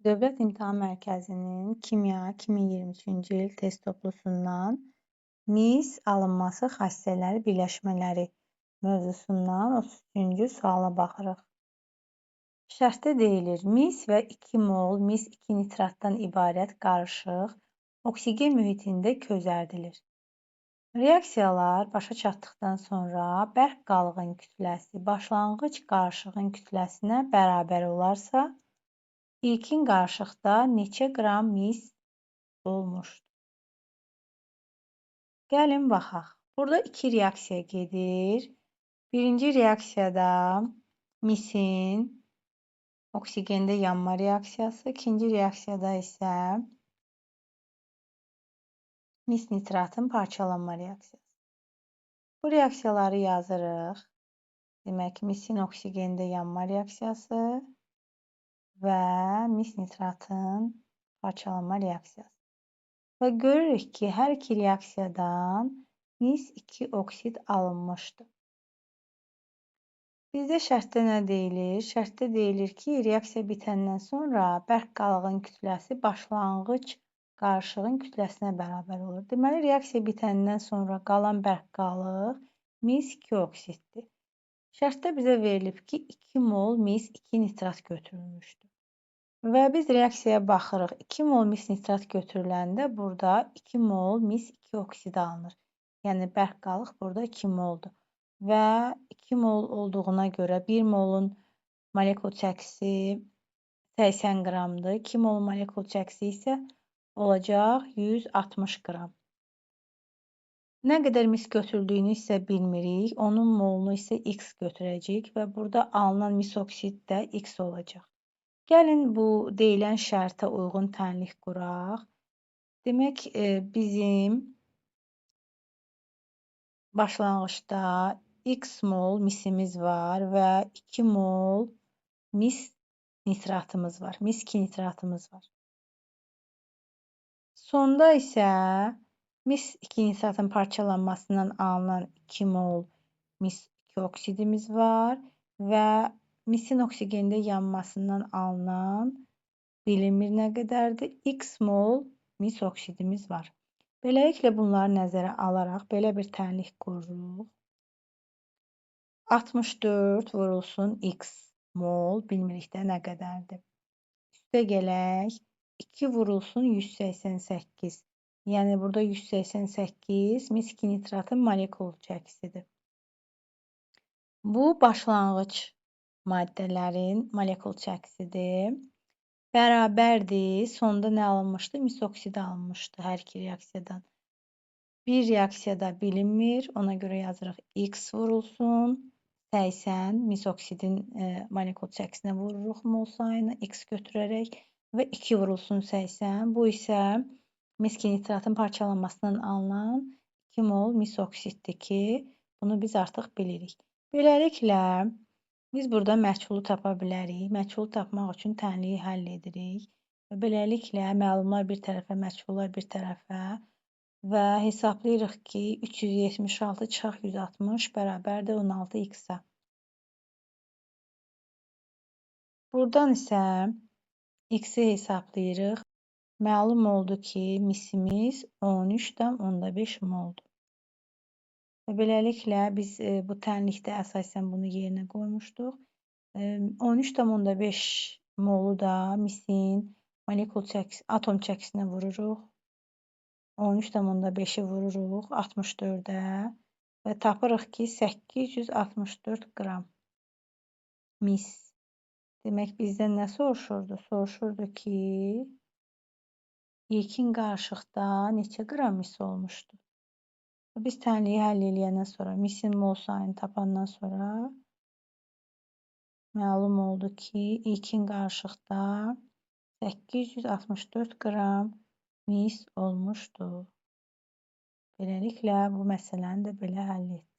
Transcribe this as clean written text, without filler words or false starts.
Dövlət İmtahan Mərkəzinin Kimya 2023-cü il test toplusundan mis alınması xassələri birləşmələri mövzusundan 33-cü suala baxırıq. Şərtdə deyilir, mis və 2 mol mis 2 nitratdan ibarət qarışıq oksigen mühitində közərdilir. Reaksiyalar başa çatdıqdan sonra bərk qalığın kütləsi başlanğıc qarışığın kütləsinə bərabər olarsa, İlkin qarışıqda neçə qram mis olmuşdur? Gəlin baxaq. Burada iki reaksiya gedir. Birinci reaksiyada misin oksigende yanma reaksiyası, ikinci reaksiyada isə mis nitratın parçalanma reaksiyası. Bu reaksiyaları yazırıq. Demək, misin oksigende yanma reaksiyası və mis nitratın parçalanma reaksiyası. Və görürük ki, hər iki reaksiyadan mis 2 oksid alınmışdır. Bizdə şərtdə nə deyilir? Şərtdə deyilir ki, reaksiya bitəndən sonra bərk qalığın kütləsi başlanğıc qarışığın kütləsinə bərabər olur. Deməli, reaksiya bitəndən sonra qalan bərk qalıq mis 2 oksiddir. Şərtdə bizə verilib ki, 2 mol mis 2 nitrat götürülmüşdür. Və biz reaksiyaya baxırıq. 2 mol mis nitrat götürüləndə burada 2 mol mis 2 oksid alınır. Yəni bərk qalıq burada 2 moldur. Və 2 mol olduğuna görə 1 molun molekul çəkisi 80 qramdır. 2 mol molekul çəkisi isə olacaq 160 qram. Nə qədər mis götürdüyünü isə bilmirik. Onun molunu isə x götürəcəyik və burada alınan mis oksid də x olacaq. Gəlin bu deyilən şərtə uyğun tənlik quraq. Demək, bizim başlanğıcda x mol misimiz var və 2 mol mis nitratımız var. Mis 2 nitratımız var. Sonda isə mis 2 nitratın parçalanmasından alınan 2 mol mis 2 oksidimiz var və misin oksigende yanmasından alınan bilinmir nə qədərdir? X mol mis oksidimiz var. Beləliklə bunları nəzərə alaraq belə bir tənlik qururuq. 64 vurulsun x mol bilmirik də nə qədərdir. Üstə gələk 2 vurulsun 188. Yəni burada 188 mis 2 nitratın molekul çəkisidir. Bu başlanğıc maddələrin molekul çəkisidir. Bərabərdir. Sonda nə alınmışdı? Mis oksidi alınmışdı hər iki reaksiyadan. Bir reaksiyada bilinmir. Ona görə yazırıq x vurulsun 80. Mis oksidin molekul çəkisinə vururuq mol sayını x götürərək və 2 vurulsun 80. Bu isə mis nitratın parçalanmasından alınan 2 mol mis oksiddir ki, bunu biz artıq bilirik. Beləliklə, biz burada məchulu tapa bilərik. Məchulu tapmaq üçün tənliyi həll edirik. Və beləliklə, məlumlar bir tərəfə, məchullar bir tərəfə və hesablayırıq ki, 376 çıxaq 160 bərabərdir 16x-a. Buradan isə x-i hesablayırıq. Məlum oldu ki, misimiz 13,5 moldur. Və beləliklə, biz bu tənlikdə əsasən bunu yerinə qoymuşduq. 13,5 molu da misin molekul çəkisi, atom çəkisinə vururuq. 13,5-i vururuq 64-ə və tapırıq ki, 864 qram mis. Demək, bizdən nə soruşurdu? Soruşurdu ki, ilkin qarışıqda neçə qram mis olmuşdu? Biz tənliyi həll eləyəndən sonra, misin mol sayını tapandan sonra məlum oldu ki, ilkin qarışıqda 864 qram mis olmuşdur. Beləliklə, bu məsələni də belə həll etdik.